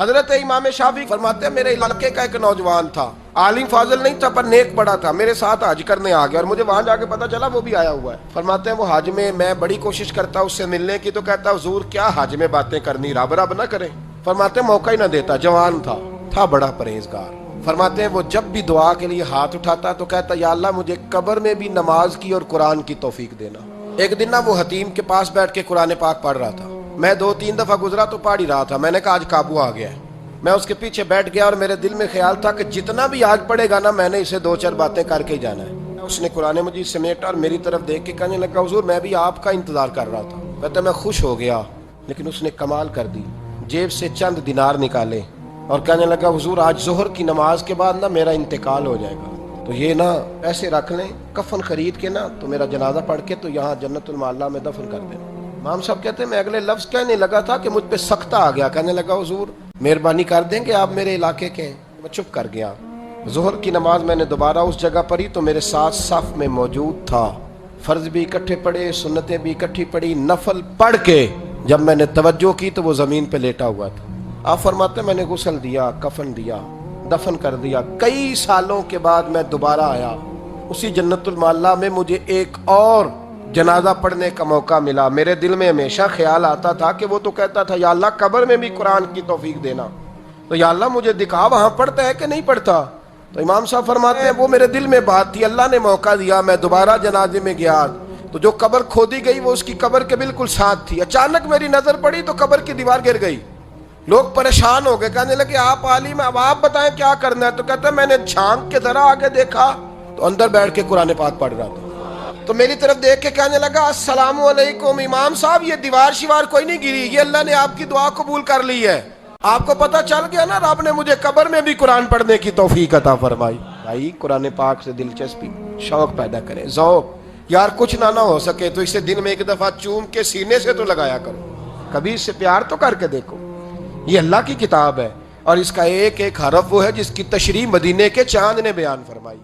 हजरत इमाम शाफी फरमाते हैं, मेरे इलाके का एक नौजवान था, आलिम फाजिल नहीं था पर नेक बड़ा था, मेरे साथ हज करने आ गया और मुझे वहां जाके पता चला वो भी आया हुआ है। फरमाते हैं वो हज में, मैं बड़ी कोशिश करता उससे मिलने की, तो कहता हुजूर क्या हज में बातें करनी, रब रब ना करें। फरमाते हैं मौका ही ना देता, जवान था बड़ा परहेजगार। फरमाते हैं वो जब भी दुआ के लिए हाथ उठाता तो कहता या अल्लाह मुझे कब्र में भी नमाज की और कुरान की तौफीक देना। एक दिन ना वो हतीम के पास बैठ के कुरान पाक पढ़ रहा था, मैं 2-3 दफा गुजरा तो पढ़ ही रहा था। मैंने कहा आज काबू आ गया है। मैं उसके पीछे बैठ गया और मेरे दिल में ख्याल था कि जितना भी आज पढ़ेगा ना मैंने इसे 2-4 बातें करके ही जाना है। उसने कुरान मजीद समेटा और मेरी तरफ देख के कहने लगा हुजूर मैं भी आपका इंतजार कर रहा था। कहता मैं खुश हो गया, लेकिन उसने कमाल कर दी, जेब से चंद दिनार निकाले और कहने लगा हुजूर आज जोहर की नमाज के बाद ना मेरा इंतकाल हो जाएगा, तो ये ना पैसे रख लें, कफन खरीद के ना तो मेरा जनाजा पढ़ के तो यहाँ जन्नतुल माला में दफन कर देना। इमाम साहब कहते हैं मैं अगले लफ्ज कहने लगा था कि मुझ पे सख्ता आ गया। कहने लगा हुजूर मेहरबानी कर देंगे, आप मेरे इलाके के। मैं चुप कर गया। जोहर की नमाज मैंने दोबारा उस जगह पढ़ी तो मेरे साथ सफ में मौजूद था। फर्ज भी इकट्ठे पढ़े, सुन्नतें भी इकट्ठी पढ़ी। नफल पढ़ के जब मैंने तवज्जो की तो वो जमीन पे लेटा हुआ था। आप फरमाते मैंने गुस्ल दिया, कफन दिया, दफन कर दिया। कई सालों के बाद मैं दोबारा आया, उसी जन्नतुल माला में मुझे एक और जनाजा पढ़ने का मौका मिला। मेरे दिल में हमेशा ख्याल आता था कि वो तो कहता था या अल्लाह कब्र में भी कुरान की तौफीक देना, तो या अल्लाह मुझे दिखा वहां पढ़ता है कि नहीं पढ़ता। तो इमाम साहब फरमाते हैं वो मेरे दिल में बात थी, अल्लाह ने मौका दिया, मैं दोबारा जनाजे में गया तो जो कब्र खोदी गई वो उसकी कब्र के बिल्कुल साथ थी। अचानक मेरी नजर पड़ी तो कब्र की दीवार गिर गई। लोग परेशान हो गए, कहने लगे आप आलिम, अब आप बताएं क्या करना है। तो कहता मैंने झांक के जरा आगे देखा तो अंदर बैठ के कुरान पाक पढ़ रहा था। तो मेरी तरफ देख के कहने लगा अस्सलामु अलैकुम इमाम साहब, ये दीवार शिवार कोई नहीं गिरी, ये अल्लाह ने आपकी दुआ कबूल कर ली है। आपको पता चल गया ना रब ने मुझे कब्र में भी कुरान पढ़ने की तौफीक अता फरमाई। भाई कुरान पाक से दिलचस्पी, शौक पैदा करें, ज़ौक़। यार कुछ ना हो सके तो इसे दिन में एक दफा चूम के सीने से तो लगाया करो, कभी इससे प्यार तो करके देखो। ये अल्लाह की किताब है और इसका एक एक हरफ वो है जिसकी तशरीह मदीने के चांद ने बयान फरमाई।